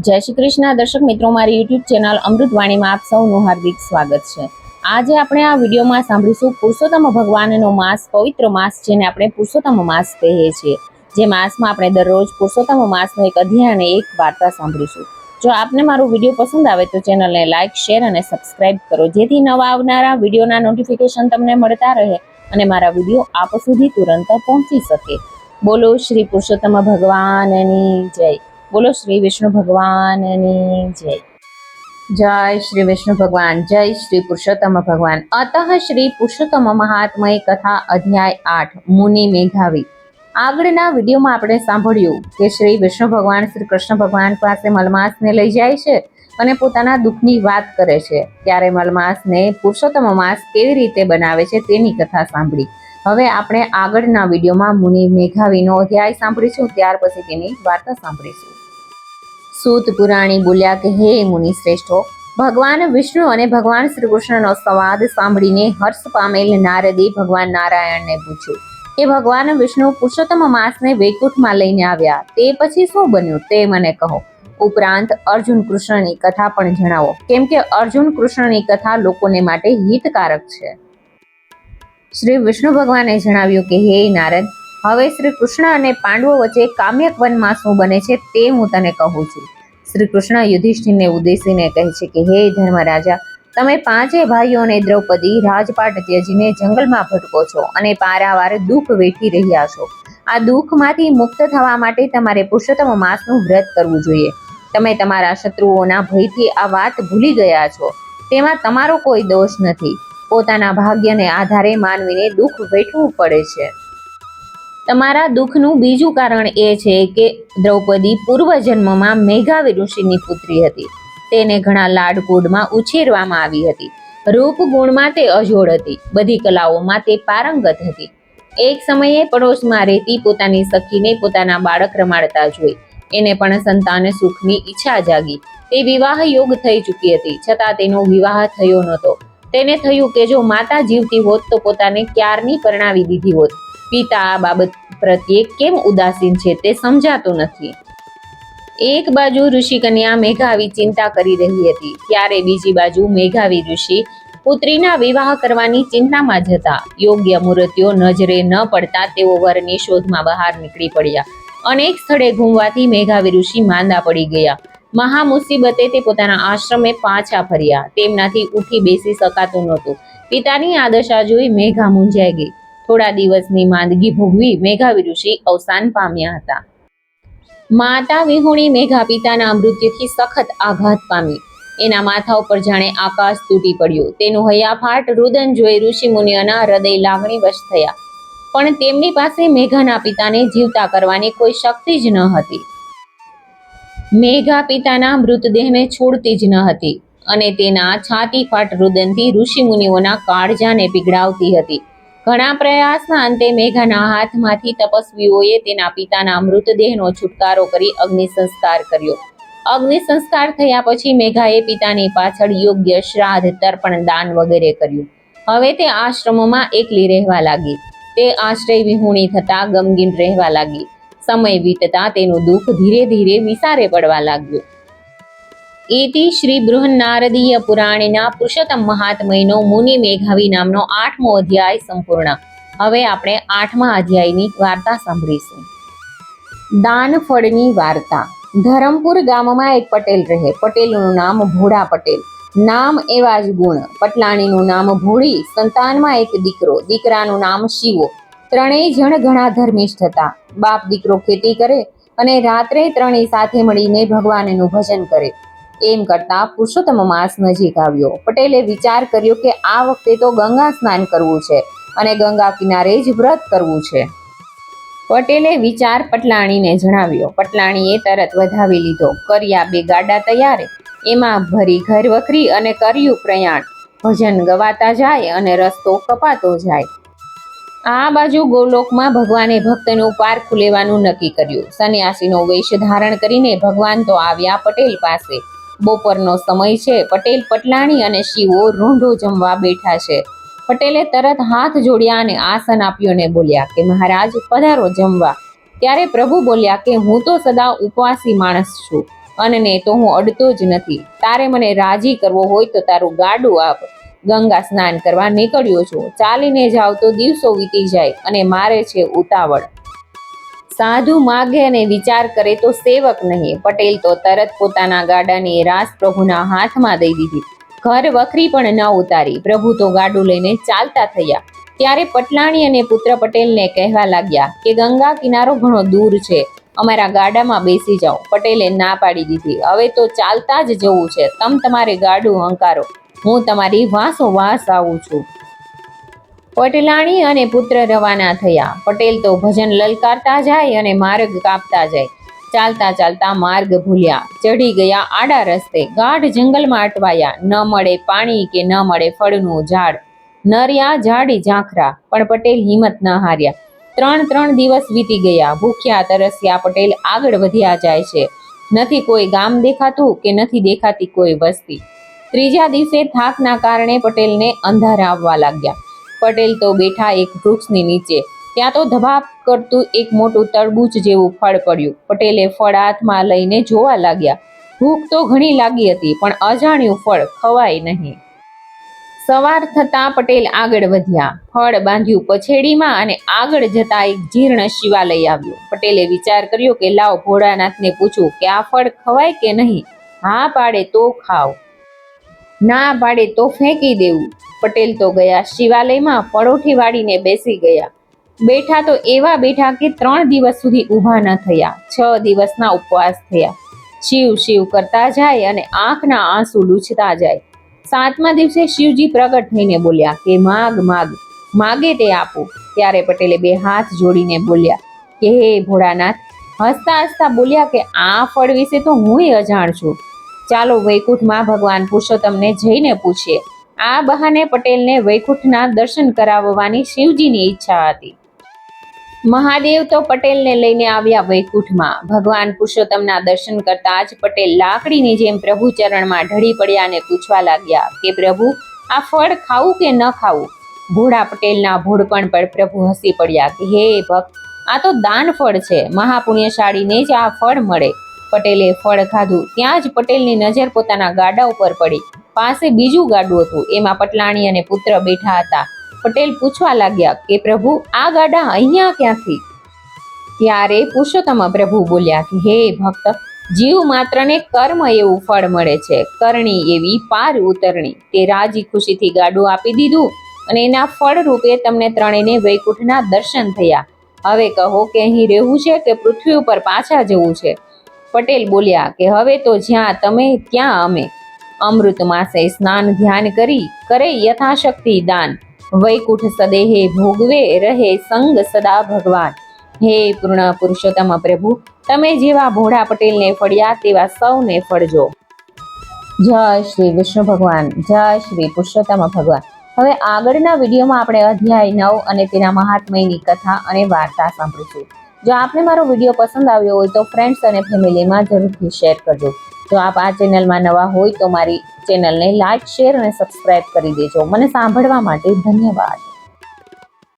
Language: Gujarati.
જય શ્રી કૃષ્ણ દર્શક મિત્રો, મારી યુટ્યુબ ચેનલ અમૃતવાણીમાં આપ સૌનું હાર્દિક સ્વાગત છે। આજે આપણે આ વિડીયોમાં સાંભળીશું પુરુષોત્તમ ભગવાનનો માસ, પવિત્ર માસ જેને આપણે પુરુષોત્તમ માસ કહીએ છીએ। જે માસમાં આપણે દરરોજ પુરુષોત્તમ માસનો એક અધ્યાય અને એક વાર્તા સાંભળીશું। જો આપને મારો વિડીયો પસંદ આવે તો ચેનલને લાઇક, શેર અને સબસ્ક્રાઇબ કરો, જેથી નવા આવનારા વિડીયોના નોટિફિકેશન તમને મળતા રહે અને મારા વિડીયો આપ સુધી તુરંત પહોંચી શકે। બોલો શ્રી પુરુષોત્તમ ભગવાનની જય। बोलो श्री विष्णु भगवान जय। जय श्री विष्णु भगवान, जय श्री पुरुषोत्तम भगवान। अतः श्री पुरुषोत्तम महात्मय कथा अध्याय 8 मुनि मेघावी। આગળના વિડીયોમાં આપણે સાંભળ્યું કે શ્રી વિષ્ણુ ભગવાન શ્રી કૃષ્ણ ભગવાન પાસે મલમાસને લઈ જાય છે અને પોતાના દુઃખની વાત કરે છે। ત્યારે મલમાસને પુરુષોત્તમ માસ કેવી રીતે બનાવે છે તેની કથા સાંભળી। હવે આપણે આગળના વિડીયોમાં મુનિ મેઘાવીનો અધ્યાય સાંભળીશું, ત્યાર પછી તેની વાર્તા સાંભળીશું। સૂત પુરાણી બોલ્યા કે હે મુનિ શ્રેષ્ઠો, ભગવાન વિષ્ણુ અને ભગવાન શ્રી કૃષ્ણનો સંવાદ સાંભળીને હર્ષ પામેલ નારદે ભગવાન નારાયણને પૂછ્યું કે ભગવાન વિષ્ણુ પુરુષોત્તમ માસને વૈકુંઠમાં લઈને આવ્યા, તે પછી શું બન્યું તે મને કહો। ઉપરાંત અર્જુન કૃષ્ણની કથા પણ જણાવો, કેમ કે અર્જુન કૃષ્ણની કથા લોકોને માટે હિતકારક છે। શ્રી વિષ્ણુ ભગવાને જણાવ્યું કે હે નારદ, હવે શ્રી કૃષ્ણ અને પાંડવો વચ્ચે કામ્યક વનમાં શું બને છે તે હું તને કહું છું। શ્રી કૃષ્ણ યુધિષ્ઠિરને ઉદ્દેશીને કહે છે કે હે ધર્મરાજા, તમે પાંચે ભાઈઓ અને દ્રૌપદી રાજપાટ ત્યજીને જંગલમાં ભટકો છો અને પારાવાર દુઃખ વેઠી રહ્યા છો। આ દુઃખમાંથી મુક્ત થવા માટે તમારે પુરુષોત્તમ માસનું વ્રત કરવું જોઈએ। તમે તમારા શત્રુઓના ભયથી આ વાત ભૂલી ગયા છો, તેમાં તમારો કોઈ દોષ નથી। પોતાના ભાગ્યને આધારે માનવીને દુઃખ વેઠવું પડે છે। તમારા દુઃખનું બીજું કારણ એ છે કે દ્રૌપદી પૂર્વજન્મમાં મેઘાવી ઋષિની પુત્રી હતી। તેને ઘણા લાડકોડમાં ઉછેરવામાં આવી હતી। રૂપ ગુણમાં તે અજોડ હતી, બધી કલાઓમાં તે પારંગત હતી। એક સમયે પડોશમાં રહેતી પોતાની સખીને પોતાના બાળક રમાડતા જોઈ એને પણ સંતાન સુખની ઈચ્છા જાગી। તે વિવાહ યોગ થઈ ચૂકી હતી, છતાં તેનો વિવાહ થયો નહોતો। તેને થયું કે જો માતા જીવતી હોત તો પોતાને ક્યારની પરણાવી દીધી હોત। પિતા આ બાબત પ્રત્યે કેમ ઉદાસીન છે તે સમજાતું નથી। એક બાજુ ઋષિ કન્યા મેઘાવી ચિંતા કરી રહી હતી, ત્યારે બીજી બાજુ મેઘાવી ઋષિ પુત્રીના વિવાહ કરવાની ચિંતામાં જ હતા। યોગ્ય મુહૂર્તો નજરે ન પડતા તેઓ વરની શોધમાં બહાર નીકળી પડ્યા। અનેક સ્થળે ઘૂમવાથી મેઘાવી ઋષિ માંદા પડી ગયા। મહા મુસીબતે તે પોતાના આશ્રમે પાછા ફર્યા। તેમનાથી ઉઠી બેસી શકાતું નહોતું। પિતાની આ દશા જોઈ મેઘા મૂંઝાઈ ગઈ। થોડા દિવસની માંદગી ભોગવી મેઘાવી ઋષિ અવસાન પામ્યા હતા। માતા વિહોણી મેઘા પિતાના મૃત્યુથી સખત આઘાત પામી। એના માથા ઉપર જાણે આકાશ તૂટી પડ્યું। તેનું હૈયાફાટ રુદન જોઈ ઋષિ મુનિઓના હૃદય લાગણી વશ થયા, પણ તેમની પાસે મેઘાના પિતાને જીવતા કરવાની કોઈ શક્તિ જ ન હતી। મેઘા પિતાના મૃતદેહને છોડતી જ ન હતી અને તેના છાતીફાટ રુદનથી ઋષિ મુનિઓના કાળજાને પીગળાવતી હતી। ઘણા પ્રયાસના અંતે મેઘાના હાથમાંથી તપસ્વીઓએ તેના પિતાના મૃતદેહનો છુટકારો કરી અગ્નિ સંસ્કાર કર્યો। અગ્નિ સંસ્કાર થયા પછી મેઘાએ પિતાની પાછળ યોગ્ય શ્રાદ્ધ, તર્પણ, દાન વગેરે કર્યું। હવે તે આશ્રમમાં એકલી રહેવા લાગી। તે આશ્રય વિહોણી થતા ગમગીન રહેવા લાગી। સમય વીતતા તેનું દુઃખ ધીરે ધીરે વિસારે પડવા લાગ્યું। એથી શ્રી બૃહન્નારદીય પુરાણના પુરુષોત્તમ મહાત્મયનો મુનિ મેઘાવી નામનો 8મો અધ્યાય સંપૂર્ણ। હવે આપણે 8મા અધ્યાયની વાર્તા સાંભળીશું। દાન ફળની વાર્તા। ધરમપુર ગામમાં એક પટેલ રહે। પટેલનું નામ ભોળા પટેલ, નામ એવા જ ગુણ। પટલાણીનું નામ ભોળી, સંતાનમાં એક દીકરો, દીકરાનું નામ શિવો। ત્રણેય જણ ઘણા ધર્મિષ્ઠ હતા। બાપ દીકરો ખેતી કરે અને રાત્રે ત્રણેય સાથે મળીને ભગવાનનું ભજન કરે। એમ કરતા પુરુષોત્તમ માસ નજીક આવ્યો। પટેલે વિચાર કર્યો કે આ વખતે તો ગંગા સ્નાન કરવું છે અને ગંગા કિનારે જ વ્રત કરવું છે। પટેલે વિચાર પટલાણીને જણાવ્યો। પટલાણીએ તરત વધાવી લીધો। કર્યા 2 ગાડા તૈયાર, એમાં ભરી ઘર વખરી અને કર્યું પ્રયાણ। ભજન ગવાતા જાય અને રસ્તો કપાતો જાય। આ બાજુ ગોલોકમાં ભગવાને ભક્તનું પારખું લેવાનું નક્કી કર્યું। સંન્યાસીનો વેશ ધારણ કરીને ભગવાન તો આવ્યા પટેલ પાસે। બપોરનો સમય છે। પટેલ, પટલાણી અને શિવો રૂંઢો જમવા બેઠા છે। પટેલે તરત હાથ જોડ્યા અને આસન આપ્યું અને બોલ્યા કે મહારાજ પધારો જમવા। ત્યારે પ્રભુ બોલ્યા કે હું તો સદા ઉપવાસી માણસ છું અનને તો હું અડતો જ નથી. તારે મને રાજી કરવો હોય તો તારું ગાડું આપ. ગંગા સ્નાન કરવા નીકળ્યો છું. ચાલીને જાવ તો દિવસો વીતી જાય અને મારે છે ઉતાવળ. સાધુ માગે અને વિચાર કરે તો સેવક નહીં. પટેલ તો તરત પોતાના ગાડાની રાસ પ્રભુના હાથમાં દઈ દીધી. ઘર વખરી પણ ન ઉતારી. પ્રભુ તો ગાડું લઈને ચાલતા થયા. ત્યારે પટલાણી અને પુત્ર પટેલને કહેવા લાગ્યા કે ગંગા કિનારો ઘણો દૂર છે, અમારા ગાડામાં બેસી જાઓ. પટેલે ના પાડી દીધી. હવે તો ચાલતા જ જવું છે. તમારે ગાડું હંકારો, હું તમારી વાંસોવાસ આવું છું. પટલાણી અને પુત્ર રવાના થયા. પટેલ તો ભજન લલકારતા જાય અને માર્ગ કાપતા જાય. ચાલતા ચાલતા માર્ગ ભૂલ્યા, ચઢી ગયા આડા રસ્તે. ગાઢ જંગલમાં અટવાયા. ન મળે પાણી કે ન મળે ફળનું ઝાડ. નર્યા ઝાડી ઝાંખરા, પણ પટેલ હિંમત ન હાર્યા. 3 દિવસ વીતી ગયા. ભૂખ્યા તરસ્યા પટેલ આગળ વધ્યા જાય છે. નથી કોઈ ગામ દેખાતું કે નથી દેખાતી કોઈ વસ્તી. ત્રીજા દિવસે થાકના કારણે પટેલને અંધારા આવવા લાગ્યા. પટેલ તો બેઠા એક વૃક્ષની નીચે. ત્યાં તો ધબાપ કરતું એક મોટું તરબૂચ જેવું ફળ પડ્યું. પટેલે ફળ હાથમાં લઈને જોવા લાગ્યા. ભૂખ તો ઘણી લાગી હતી, પણ અજાણ્યું ફળ ખવાય નહીં. સવાર થતાં પટેલ આગળ વધ્યા. ફળ બાંધ્યું પછેડીમાં અને આગળ જતા એક જીર્ણ શિવાલય આવ્યું. પટેલે વિચાર કર્યો કે લાવ ભોળાનાથને પૂછું કે આ ફળ ખવાય કે નહીં. હા પાડે તો ખાવ, ના પાડે તો ફેંકી દેવું. પટેલ તો ગયા શિવાલયમાં. પરોઠી વાળીને બેસી ગયા. બેઠા તો એવા બેઠા કે 3 દિવસ સુધી ઊભા ન થયા. 6 દિવસના ઉપવાસ થયા. શિવ શિવ કરતા જાય અને આંખના આંસુ લૂછતા જાય. 7મા દિવસે શિવજી પ્રગટ થઈને બોલ્યા કે માગ માગ, માગે તે આપું. ત્યારે પટેલે 2 હાથ જોડીને બોલ્યા કે હે ભોળાનાથ. હસતા હસતા બોલ્યા કે આ ફળ વિશે તો હુંય અજાણ છું. ચાલો વૈકુંઠમાં ભગવાન પુરુષોત્તમને જઈને પૂછીએ. આ બહાને પટેલને વૈકુંઠના દર્શન કરાવવાની શિવજીની ઈચ્છા હતી. મહાદેવ તો પટેલને લઈને આવ્યા વૈકુંઠમાં. ભગવાન પુરુષોત્તમના દર્શન કરતા જ પટેલ લાકડીની જેમ પ્રભુ ચરણમાં ઢળી પડ્યા અને પૂછવા લાગ્યા કે પ્રભુ, આ ફળ ખાવું કે ન ખાવું? ભોળા પટેલના ભોળપણ પર પ્રભુ હસી પડ્યા કે હે ભક્ત, આ તો દાન ફળ છે. મહાપુણ્યશાળીને જ આ ફળ મળે. પટેલે ફળ ખાધું. ત્યાં જ પટેલની નજર પોતાના ગાડા ઉપર પડી. પાસે બીજું ગાડું હતું. એમાં પટલાણી અને પુત્ર બેઠા હતા. પટેલ પૂછવા લાગ્યા કે પ્રભુ, આ ગાડા અહીંયા ક્યાંથી? ત્યારે પુરુષોત્તમ પ્રભુ બોલ્યા કે હે ભક્ત, જીવ માત્રને કર્મ એવું ફળ મળે છે. કરણી એવી પાર ઉતરણી. તે રાજી ખુશીથી ગાડું આપી દીધું અને એના ફળ રૂપે તમને ત્રણેયને વૈકુંઠના દર્શન થયા. હવે કહો કે અહીં રહેવું છે કે પૃથ્વી ઉપર પાછા જવું છે? પટેલ બોલ્યા કે હવે તો જ્યાં તમે ત્યાં અમે. અમૃત માસે સ્નાન ધ્યાન કરી કરે યથાશક્તિ દાન. વૈકુંઠ સદેહે ભોગવે રહે સંગ સદા ભગવાન. હે પૂર્ણ પુરુષોત્તમ પ્રભુ, તમે જેવા ભોળા પટેલને ફળ્યા તેવા સૌને ફળજો. જય શ્રી વિષ્ણુ ભગવાન, જય શ્રી પુરુષોત્તમ ભગવાન. હવે આગળના વિડીયોમાં આપણે અધ્યાય 9 અને તેના મહાત્મ્યની કથા અને વાર્તા સાંભળીશું. જો આપને મારો વિડીયો પસંદ આવ્યો હોય તો ફ્રેન્ડ્સ અને ફેમિલીમાં જરૂરથી શેર કરજો. જો આપ આ ચેનલમાં નવા હોય તો મારી ચેનલને લાઈક, શેર અને સબસ્ક્રાઇબ કરી દેજો. મને સાંભળવા માટે ધન્યવાદ.